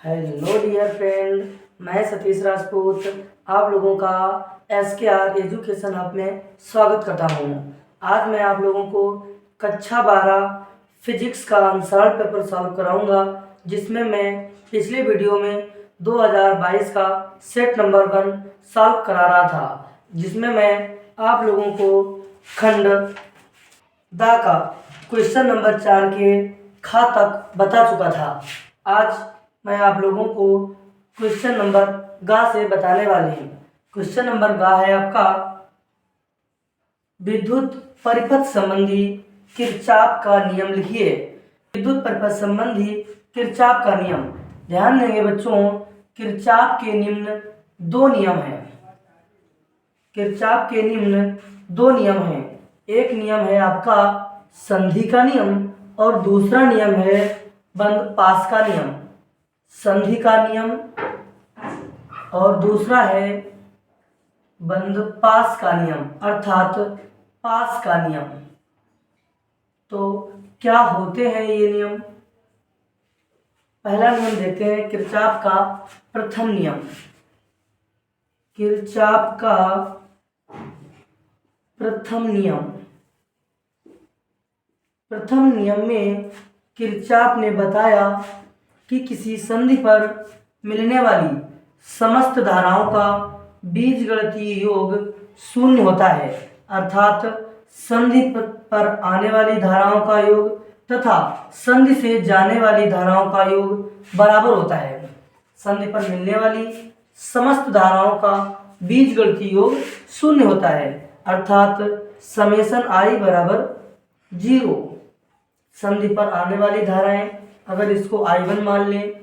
Hello dear friend, मैं सतीश राजपूत आप लोगों का SKR एजुकेशन हब में स्वागत करता हूँ। आज मैं आप लोगों को कक्षा 12 फिजिक्स का आंसर पेपर सॉल्व कराऊंगा, जिसमें मैं पिछले वीडियो में 2022 का सेट नंबर 1 सॉल्व करा रहा था, जिसमें मैं आप लोगों को खंड दा का क्वेश्चन नंबर 4 के खा तक बता चुका था। आज मैं आप लोगों को क्वेश्चन नंबर गा से बताने वाली हूँ। क्वेश्चन नंबर गा है आपका, विद्युत परिपथ संबंधी किरचॉफ का नियम लिखिए। विद्युत परिपथ संबंधी किरचॉफ का नियम, ध्यान देंगे बच्चों, किरचॉफ के निम्न दो नियम हैं। किरचॉफ के निम्न दो नियम हैं। एक नियम है आपका संधि का नियम और दूसरा नियम है बंद पास का नियम। संधि का नियम और दूसरा है बंद पास का नियम, अर्थात पास का नियम। तो क्या होते हैं ये नियम? पहला नियम देखते हैं, किरचॉफ का प्रथम नियम। किरचॉफ का प्रथम नियम। प्रथम नियम में किरचॉफ ने बताया कि किसी संधि पर मिलने वाली समस्त धाराओं का बीजगणितीय योग शून्य होता है, अर्थात संधि पर आने वाली धाराओं का योग तथा संधि से जाने वाली धाराओं का योग बराबर होता है। संधि पर मिलने वाली समस्त धाराओं का बीजगणितीय योग शून्य होता है, अर्थात समेशन I बराबर 0। संधि पर आने वाली धाराएं, अगर इसको I1 मान लें,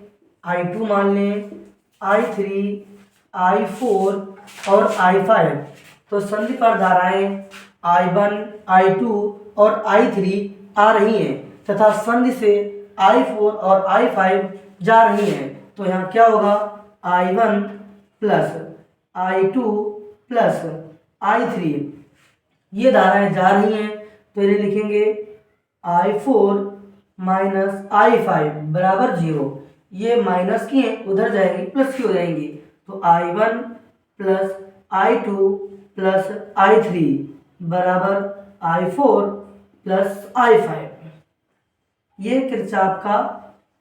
I2 मान लें, I3, I4 और I5, तो संधि पर धाराएं I1, I2 और I3 आ रही हैं तथा संधि से I4 और I5 जा रही हैं। तो यहाँ क्या होगा, I1 plus I2 plus I3, ये धाराएं जा रही हैं, तो इन्हें लिखेंगे I4 माइनस I5 बराबर 0। ये माइनस की हैं, उधर जाएंगी प्लस की हो जाएंगी, तो I1 plus I2 plus I3 बराबर I4 प्लस I5। ये किरचॉफ का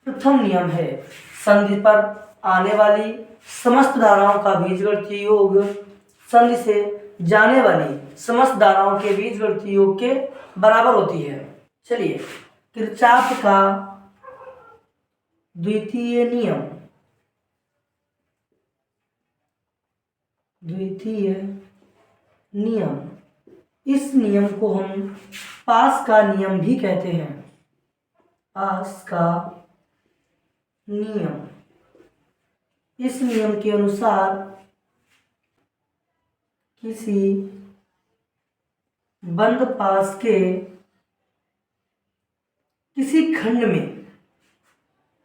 प्रथम नियम है। संधि पर आने वाली समस्त धाराओं का बीजगणितीय योग संधि से जाने वाली समस्त धाराओं के बीजगणितीय योग के बराबर होती है। चलिए, किरचॉफ का द्वितीय नियम। द्वितीय नियम, इस नियम को हम पास का नियम भी कहते हैं। पास का नियम, इस नियम के अनुसार किसी बंद पास के किसी खंड में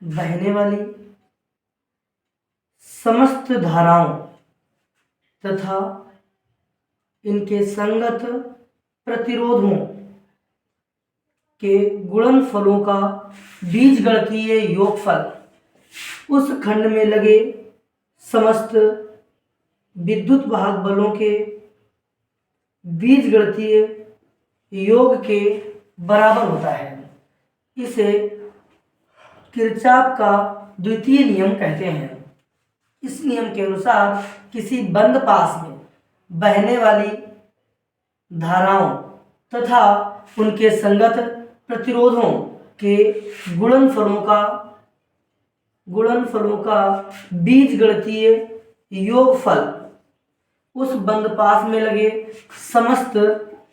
बहने वाली समस्त धाराओं तथा इनके संगत प्रतिरोधों के गुणनफलों का बीजगणितीय योगफल उस खंड में लगे समस्त विद्युत वाहक बलों के बीजगणितीय योग के बराबर होता है। इसे किरचॉफ का द्वितीय नियम कहते हैं। इस नियम के अनुसार किसी बंद पास में बहने वाली धाराओं तथा उनके संगत प्रतिरोधों के गुणनफलों का बीजगणितीय योगफल उस बंद पास में लगे समस्त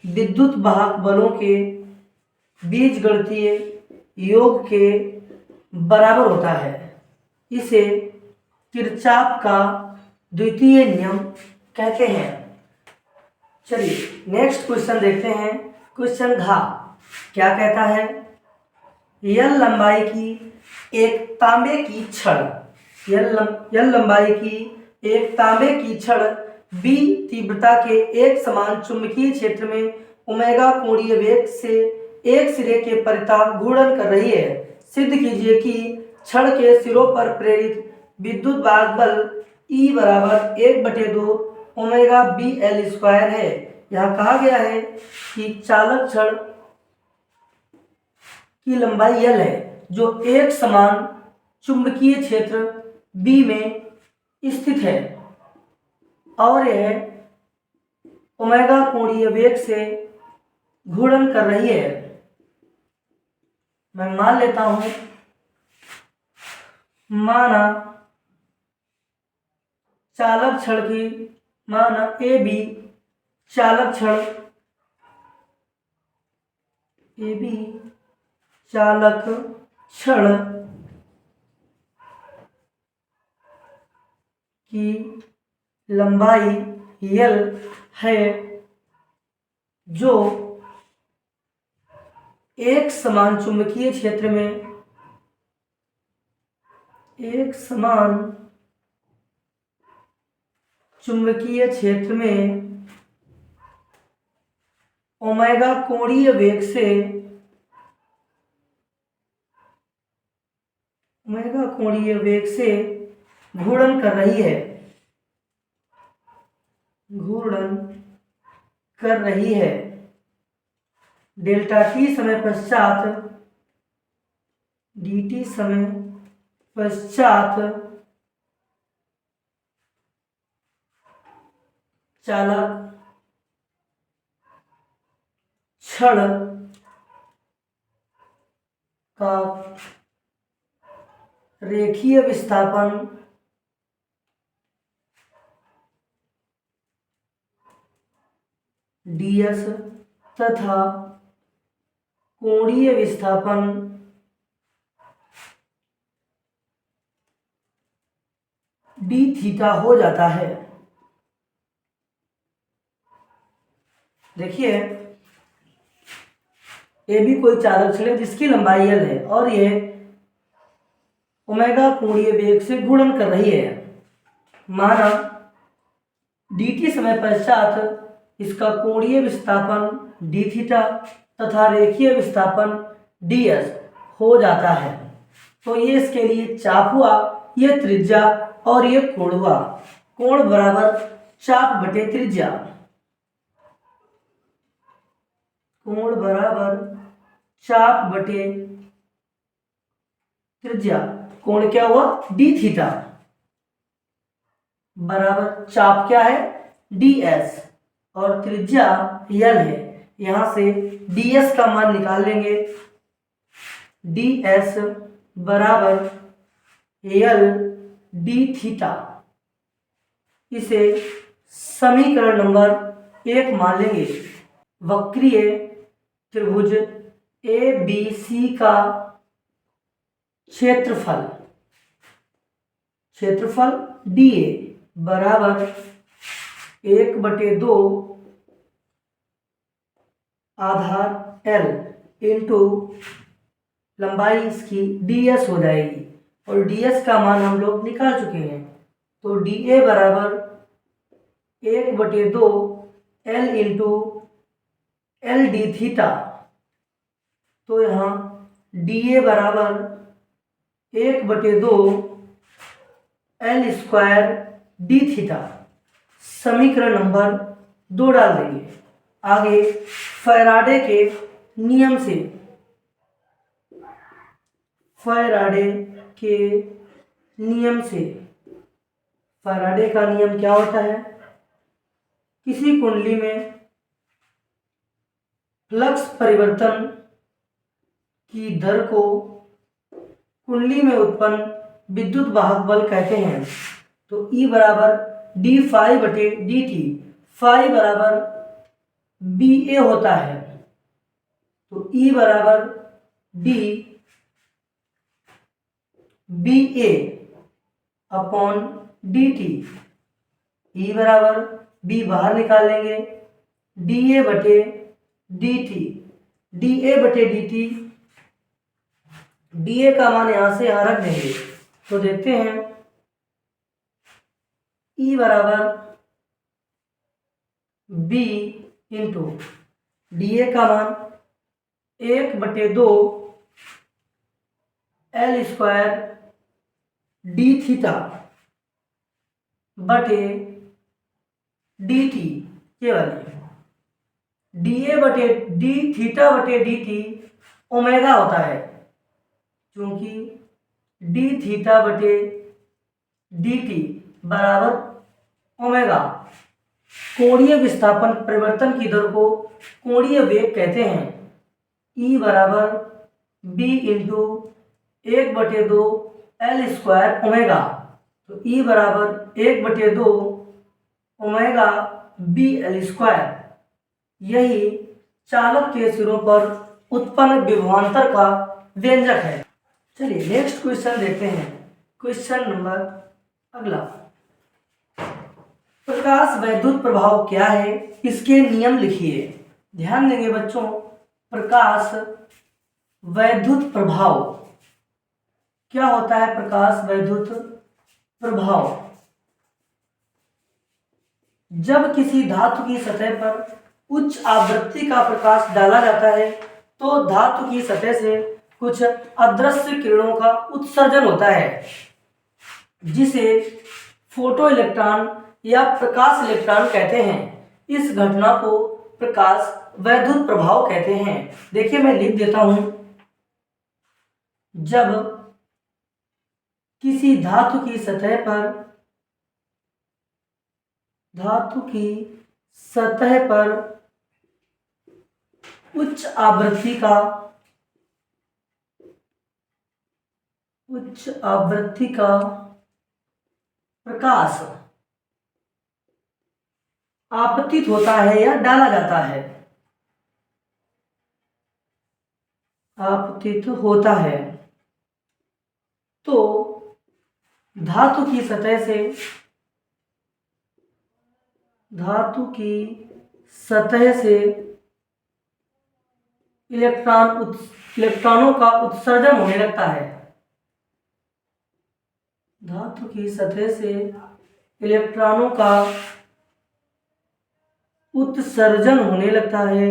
विद्युत वाहक बलों के बीजगणितीय योग के बराबर होता है। इसे किरचॉफ का द्वितीय नियम कहते हैं। चलिए नेक्स्ट क्वेश्चन देखते हैं। क्वेश्चन घ क्या कहता है, यल लंबाई की एक तांबे की छड़, यल लंबाई की एक तांबे की छड़ B तीव्रता के एक समान चुंबकीय क्षेत्र में ओमेगा कोणीय वेग से एक सिरे के परिता घूर्णन कर रही है। सिद्ध कीजिए कि छड़ के सिरों पर प्रेरित विद्युत वाहक बल E बराबर 1/2 ओमेगा बी एल स्क्वायर है। यहाँ कहा गया है कि चालक छड़ की लंबाई L है जो एक समान चुंबकीय क्षेत्र B में स्थित है और यह ओमेगा कोणीय वेग से घूर्णन कर रही है। मैं मान लेता हूं, माना चालक छड़ की, माना ए बी चालक छड़, ए बी चालक छड़ की लंबाई L है जो एक समान चुंबकीय क्षेत्र में ओमेगा कोणीय वेग से घूर्णन कर रही है। डेल्टा टी समय पश्चात dt समय पश्चात चालक छड़ का रेखीय विस्थापन ds तथा कोणीय विस्थापन d थीटा हो जाता है। देखिए, ए भी कोई चालक छड़ है जिसकी लंबाई L है और यह ओमेगा कोणीय वेग से घूर्णन कर रही है। माना dt समय पश्चात इसका कोणीय विस्थापन d थीटा तथा रेखीय विस्थापन ds हो जाता है। तो ये इसके लिए चाप हुआ, ये त्रिज्या और ये कोण हुआ। कोण बराबर चाप बटे त्रिज्या। कोण बराबर चाप बटे त्रिज्या। कोण क्या हुआ? d थीटा बराबर चाप क्या है? ds और त्रिज्या L है। यहां से ds का मान निकाल लेंगे। ds बराबर L d थीटा। इसे समीकरण नंबर 1 मान लेंगे। वक्रीय त्रिभुज ABC का क्षेत्रफल DA बराबर 1/2 आधार L इंटू लंबाई इसकी ds हो जाएगी और ds का मान हम लोग निकाल चुके हैं। तो DA बराबर 1/2 L into L d theta. तो यहाँ DA बराबर 1/2 L स्क्वायर d थीटा। समीकरण नंबर 2 डाल देंगे। आगे फैराडे के नियम से, फैराडे का नियम क्या होता है? किसी कुंडली में फ्लक्स परिवर्तन की दर को कुंडली में उत्पन्न विद्युत वाहक बल कहते हैं। तो E बराबर d फाई बटे dt। फाई बराबर BA होता है। तो E बराबर d BA upon dt। E बराबर B बाहर निकाल लेंगे, DA बटे dt। DA बटे dt, DA का मान यहां से यहां रख देंगे। तो देखते हैं E बराबर B इंटू DA का मान 1/2 L स्क्वायर डी थीटा बटे डी टी, ये वाली डी ए बटे डी थीटा बटे डी टी ओमेगा होता है, क्योंकि डी थीटा बटे डी टी बराबर ओमेगा। कोणीय विस्थापन परिवर्तन की दर को कोणीय वेग कहते हैं। ई बराबर B into 1/2 L square omega. तो ई बराबर 1/2 ओमेगा बी एल स्क्वायर। यही चालक के सिरों पर उत्पन्न विभवांतर का व्यंजक है। चलिए नेक्स्ट क्वेश्चन देखते हैं। क्वेश्चन नंबर अगला, प्रकाश वैद्युत प्रभाव क्या है, इसके नियम लिखिए। ध्यान देंगे बच्चों, प्रकाश वैद्युत प्रभाव क्या होता है। प्रकाश वैद्युत प्रभाव जब किसी धातु की सतह पर उच्च आवृत्ति का प्रकाश डाला जाता है तो धातु की सतह से कुछ अदृश्य किरणों का उत्सर्जन होता है, जिसे फोटो इलेक्ट्रॉन या प्रकाश इलेक्ट्रॉन कहते हैं। इस घटना को प्रकाश वैद्युत प्रभाव कहते हैं। देखिए मैं लिख देता हूं। जब किसी धातु की सतह पर उच्च आवृत्ति का प्रकाश आपतित होता है या डाला जाता है, आपतित होता है, तो धातु की सतह से इलेक्ट्रॉनों का उत्सर्जन होने लगता है। धातु की सतह से इलेक्ट्रॉनों का उत्सर्जन होने लगता है।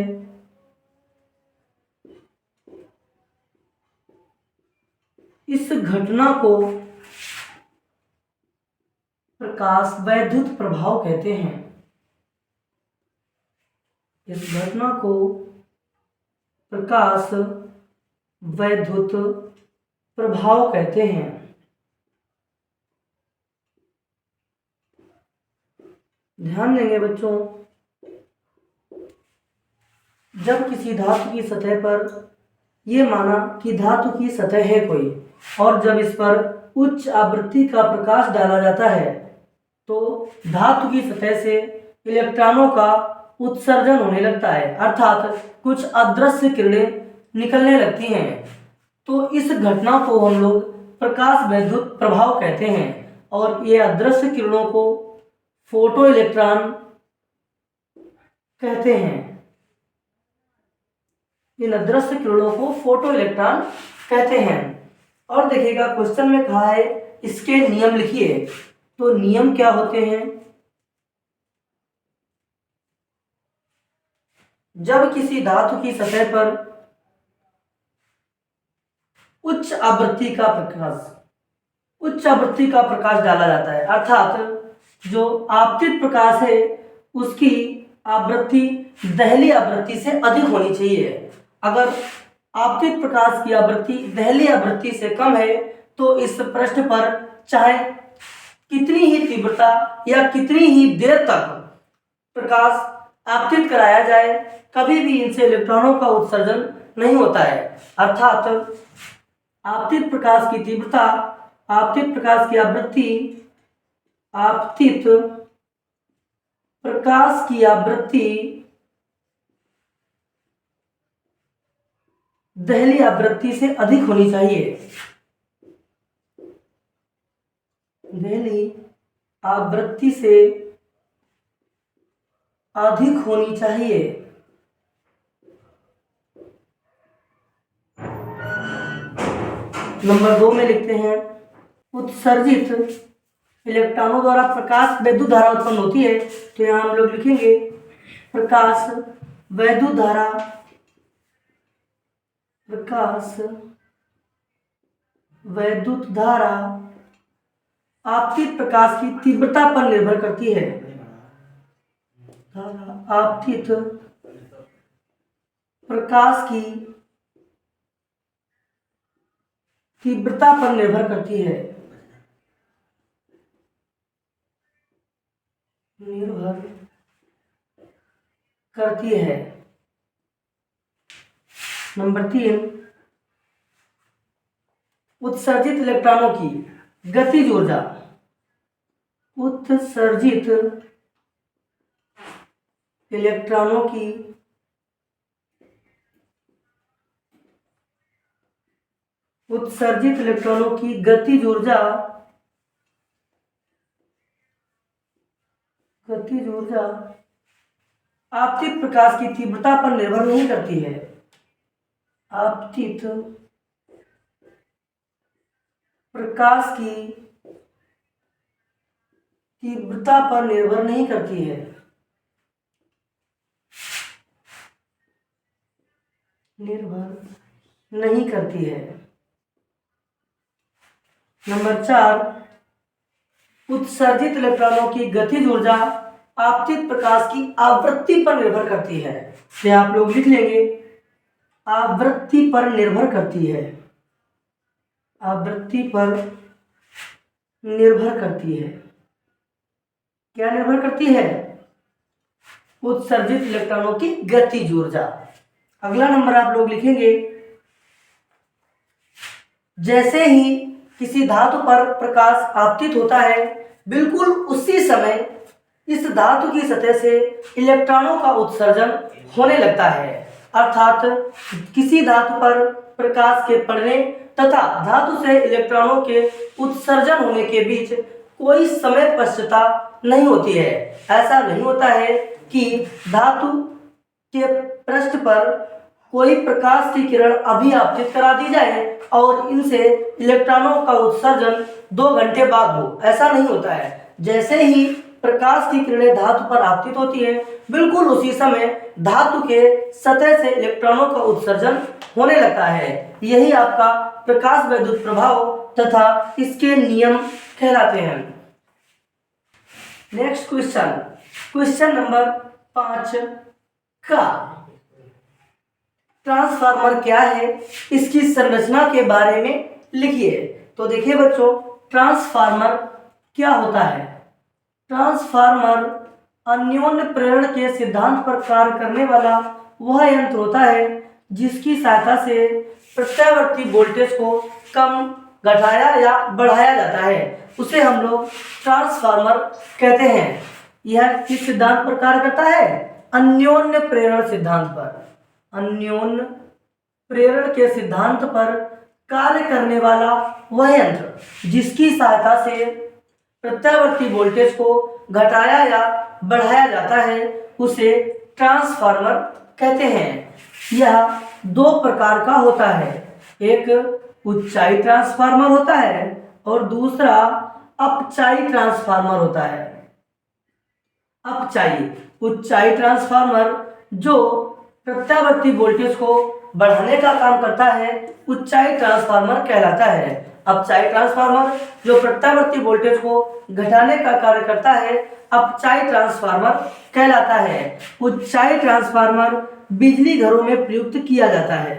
इस घटना को प्रकाश वैद्युत प्रभाव कहते हैं। इस घटना को प्रकाश वैद्युत प्रभाव कहते हैं। ध्यान देंगे बच्चों, जब किसी धातु की सतह पर, ये माना कि धातु की सतह है कोई, और जब इस पर उच्च आवृत्ति का प्रकाश डाला जाता है तो धातु की सतह से इलेक्ट्रॉनों का उत्सर्जन होने लगता है, अर्थात कुछ अदृश्य किरणें निकलने लगती हैं। तो इस घटना को हम लोग प्रकाश वैद्युत प्रभाव कहते हैं, और ये अदृश्य किरणों को फोटो इलेक्ट्रॉन कहते हैं। इन अदृश्य किरणों को फोटो इलेक्ट्रॉन कहते हैं। और देखिएगा क्वेश्चन में कहा है इसके नियम लिखिए। तो नियम क्या होते हैं। जब किसी धातु की सतह पर उच्च आवृत्ति का प्रकाश डाला जाता है, अर्थात जो आपतित प्रकाश है उसकी आवृत्ति दहली आवृत्ति से अधिक होनी चाहिए। अगर आपतित प्रकाश की आवृत्ति दहली आवृत्ति से कम है तो इस पृष्ठ पर चाहे कितनी ही तीव्रता या कितनी ही देर तक प्रकाश आपतित कराया जाए, कभी भी इनसे इलेक्ट्रॉनों का उत्सर्जन नहीं होता है। अर्थात आपतित प्रकाश की तीव्रता, आपतित प्रकाश की आवृत्ति, आपतित प्रकाश की आवृत्ति दहली आवृत्ति से अधिक होनी चाहिए। दहली आवृत्ति से अधिक होनी चाहिए। नंबर 2 में लिखते हैं, उत्सर्जित इलेक्ट्रॉनों द्वारा प्रकाश वैद्युत धारा उत्पन्न होती है। तो यहाँ हम लोग लिखेंगे प्रकाश वैद्युत धारा, प्रकाश वैद्युत धारा आपतित प्रकाश की तीव्रता पर निर्भर करती है। आपतित प्रकाश की तीव्रता पर निर्भर करती है। निर्भर करती है। नंबर 3, उत्सर्जित इलेक्ट्रॉनों की गतिज ऊर्जा। उत्सर्जित इलेक्ट्रॉनों की गतिज ऊर्जा आपतित प्रकाश की तीव्रता पर निर्भर नहीं करती है। आपतित प्रकाश की तीव्रता पर निर्भर नहीं करती है। निर्भर नहीं करती है। नंबर 4, उत्सर्जित इलेक्ट्रॉनों की गतिज ऊर्जा आपतित प्रकाश की आवृत्ति पर निर्भर करती है। ये आप लोग लिख लेंगे, आवृत्ति पर निर्भर करती है। आवृत्ति पर निर्भर करती है। क्या निर्भर करती है? उत्सर्जित इलेक्ट्रॉनों की गतिज ऊर्जा। अगला नंबर आप लोग लिखेंगे, जैसे ही किसी धातु पर प्रकाश आपतित होता है, बिल्कुल उसी समय इस धातु की सतह से इलेक्ट्रॉनों का उत्सर्जन होने लगता है। अर्थात किसी धातु पर प्रकाश के पड़ने तथा धातु से इलेक्ट्रॉनों के उत्सर्जन होने के बीच कोई समय पश्चता नहीं होती है। ऐसा नहीं होता है कि धातु के पृष्ठ पर कोई प्रकाश की किरण अभी आपतित करा दी जाए और इनसे इलेक्ट्रॉनों का उत्सर्जन 2 घंटे बाद हो। ऐसा नहीं होता है। जैसे ही प्रकाश की किरणें धातु पर आपतित होती है, बिल्कुल उसी समय धातु के सतह से इलेक्ट्रॉनों का उत्सर्जन होने लगता है। यही आपका प्रकाश वैद्युत प्रभाव तथा इसके नियम कहलाते हैं। नेक्स्ट क्वेश्चन नंबर 5 का ट्रांसफार्मर क्या है, इसकी संरचना के बारे में लिखिए। तो देखिए बच्चों, ट्रांसफार्मर क्या होता है? ट्रांसफार्मर अन्योन्य प्रेरण के सिद्धांत पर कार्य करने वाला वह यंत्र होता है जिसकी सहायता से प्रत्यावर्ती वोल्टेज को कम, घटाया या बढ़ाया जाता है। उसे हम लोग ट्रांसफार्मर कहते हैं। यह किस सिद्धांत पर कार्य करता है? अन्योन्य प्रेरण सिद्धांत पर। अन्योन्य प्रेरण के सिद्धांत पर कार्य करने वाला वह यंत्र जिसकी सहायता से प्रत्यावर्ती वोल्टेज को घटाया या बढ़ाया जाता है, उसे ट्रांसफार्मर कहते हैं। यह 2 प्रकार का होता है। एक उच्चाई ट्रांसफार्मर होता है और दूसरा अपचाई ट्रांसफार्मर होता है। अपचाई, उच्चाई ट्रांसफार्मर जो प्रत्यावर्ती वोल्टेज को बढ़ाने का काम करता है, उच्चाई ट्रांसफार्मर कहलाता है। अपचाई ट्रांसफार्मर जो प्रत्यावर्ती वोल्टेज को घटाने का कार्य करता है, अपचाई ट्रांसफार्मर कहलाता है। उच्चाई ट्रांसफार्मर बिजली घरों में प्रयुक्त किया जाता है,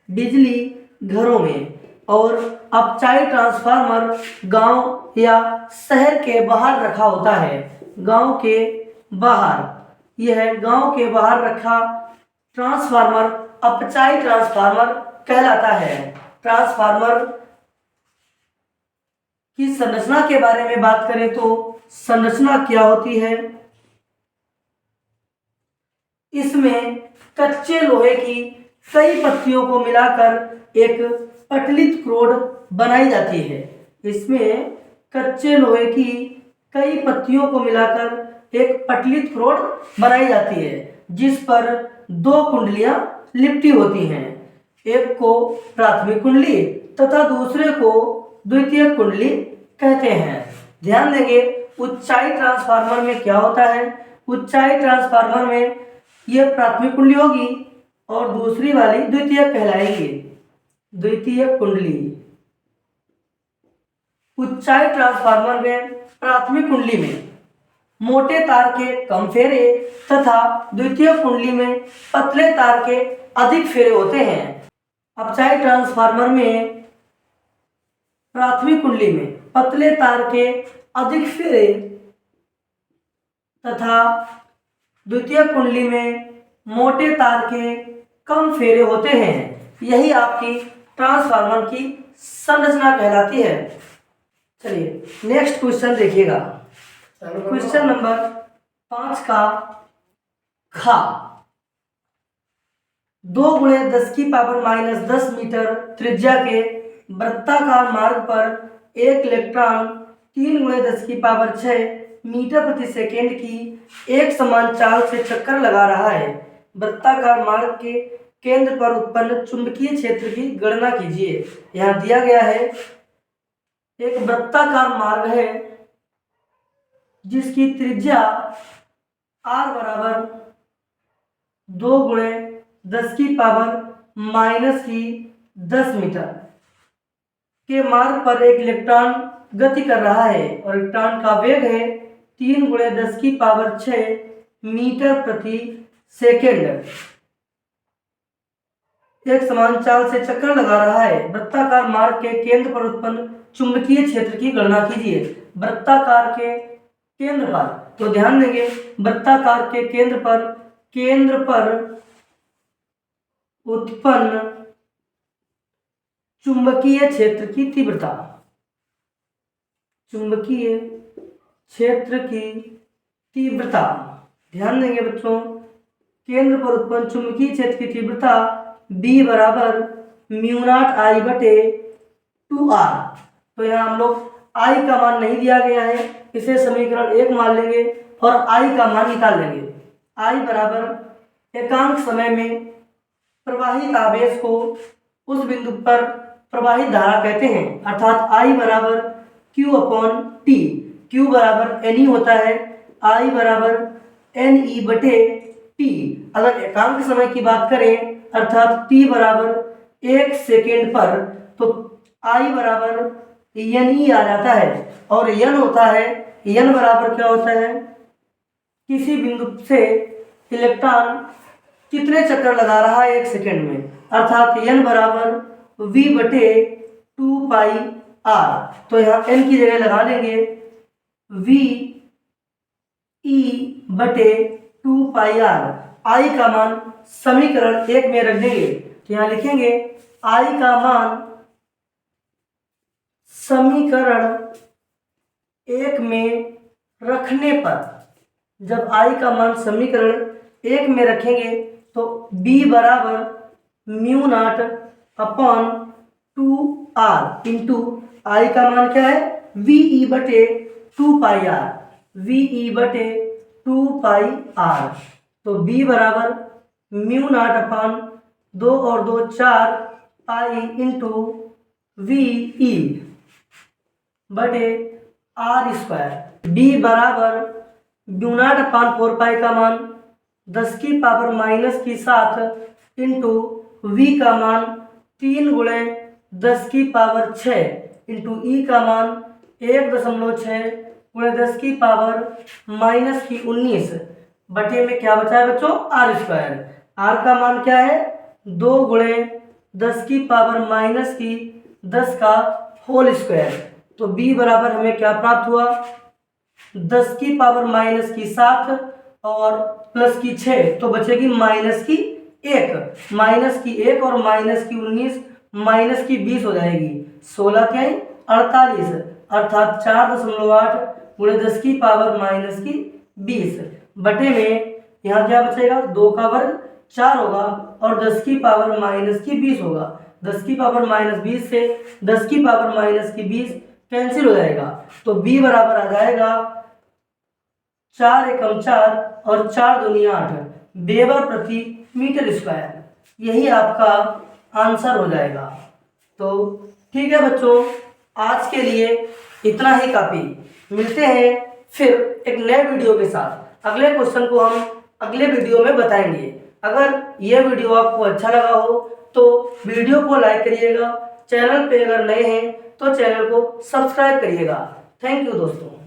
बिजली घरों में। और अपचाई ट्रांसफार्मर गांव या शहर के बाहर रखा होता है। गांव के बाहर, यह गांव के बाहर रखा ट्रांसफार्मर अपचाई ट्रांसफार्मर कहलाता है। ट्रांसफार्मर की संरचना के बारे में बात करें तो संरचना क्या होती है? इसमें कच्चे लोहे की कई पत्तियों को मिलाकर एक पटलित रोड बनाई जाती है। इसमें कच्चे लोहे की कई पत्तियों को मिलाकर एक पटलित रोड बनाई जाती है जिस पर 2 कुंडलियां लिपटी होती हैं। एक को प्राथमिक कुंडली तथा दूसरे को द्वितीयक कुंडली कहते हैं। ध्यान देंगे, उच्चाई ट्रांसफार्मर में क्या होता है? उच्चाई ट्रांसफार्मर में यह प्राथमिक कुंडली होगी और दूसरी वाली द्वितीयक कहलाएगी। द्वितीयक कुंडली। ऊंचाई ट्रांसफार्मर में प्राथमिक कुंडली में मोटे तार के कम फेरे तथा द्वितीय कुंडली में पतले तार के अधिक फेरे होते हैं। अपचाई ट्रांसफार्मर में प्राथमिक कुंडली में पतले तार के अधिक फेरे तथा द्वितीय कुंडली में मोटे तार के कम फेरे होते हैं। यही आपकी ट्रांसफार्मर की संरचना कहलाती है। चलिए नेक्स्ट क्वेश्चन देखिएगा। क्वेश्चन नंबर 5 का खा 2 × 10⁻⁻10 मीटर त्रिज्या के वृत्ताकार मार्ग पर एक इलेक्ट्रॉन 3 × 10⁻6 मीटर प्रति सेकेंड की एक समान चाल से चक्कर लगा रहा है। वृत्ताकार मार्ग के केंद्र पर उत्पन्न चुंबकीय क्षेत्र की गणना कीजिए। यहाँ दिया गया है एक वृत्ताकार मार्ग है जिसकी त्रिज्या r बराबर 2 × 10⁻⁻10 मीटर के मार्ग पर एक इलेक्ट्रॉन गति कर रहा है और इलेक्ट्रॉन का वेग है 3 × 10⁻6 मीटर प्रति सेकेंड। एक समान चाल से चक्कर लगा रहा है। वृत्ताकार मार्ग के केंद्र पर उत्पन्न चुंबकीय क्षेत्र की गणना कीजिए। वृत्ताकार के केंद्र पर, तो ध्यान देंगे वृत्ताकार के केंद्र पर उत्पन्न चुंबकीय क्षेत्र की तीव्रता, चुंबकीय क्षेत्र की तीव्रता, ध्यान देंगे बच्चों, केंद्र पर उत्पन्न चुंबकीय क्षेत्र की तीव्रता B बराबर μ0I/2r। तो यहाँ हम लोग I का मान नहीं दिया गया है, इसे समीकरण 1 मान लेंगे और I का मान निकाल लेंगे। I बराबर एकांक समय में प्रवाहित आवेश को उस बिंदु पर प्रवाहित धारा कहते हैं, अर्थात I बराबर Q/T। Q बराबर Ne होता है, I बराबर Ne/T। अगर एकांक समय की बात करें अर्थात T बराबर 1 सेकेंड पर, तो I बराबर Ne आ जाता है और N होता है, N बराबर क्या होता है, किसी बिंदु से इलेक्ट्रॉन कितने चक्कर लगा रहा है 1 सेकेंड में, अर्थात N बराबर V/2πr। तो यहाँ N की जगह लगा देंगे VE/2πr। I का मान समीकरण 1 में रख देंगे। तो यहाँ लिखेंगे I का मान समीकरण 1 में रखने पर, जब I का मान समीकरण 1 में रखेंगे तो B बराबर μ0/2r इंटू I का मान क्या है VE/2πr, VE/2πr। तो B बराबर μ0/2 और 2 4 पाई इंटू VE/r²। B बराबर μ0/4 का मान 10⁻⁻7 इंटू V का मान 3 × 10⁻6 इंटू E का मान 1.6 × 10⁻−19 बटे में क्या बचा है बच्चों r²। r का मान क्या है 2 × 10⁻−10 का होल स्क्वायर। तो B बराबर हमें क्या प्राप्त हुआ 10⁻⁻7 और +6, तो बचेगी -1 और -19 -20 हो जाएगी, 16 क्या है 48, अर्थात 4.8 × 10⁻−20 बटे में यहाँ क्या बचेगा 2 का वर्ग 4 होगा और 10⁻−20 होगा। 10⁻−20 से 10⁻−20 कैंसिल हो जाएगा, तो B बराबर आ जाएगा 4 एकम 4 और 4 दूनी 8 वेबर प्रति मीटर स्क्वायर। यही आपका आंसर हो जाएगा। तो ठीक है बच्चों, आज के लिए इतना ही काफ़ी। मिलते हैं फिर एक नए वीडियो के साथ। अगले क्वेश्चन को हम अगले वीडियो में बताएंगे। अगर यह वीडियो आपको अच्छा लगा हो तो वीडियो को लाइक करिएगा। चैनल पे अगर नए हैं तो चैनल को सब्सक्राइब करिएगा। थैंक यू दोस्तों।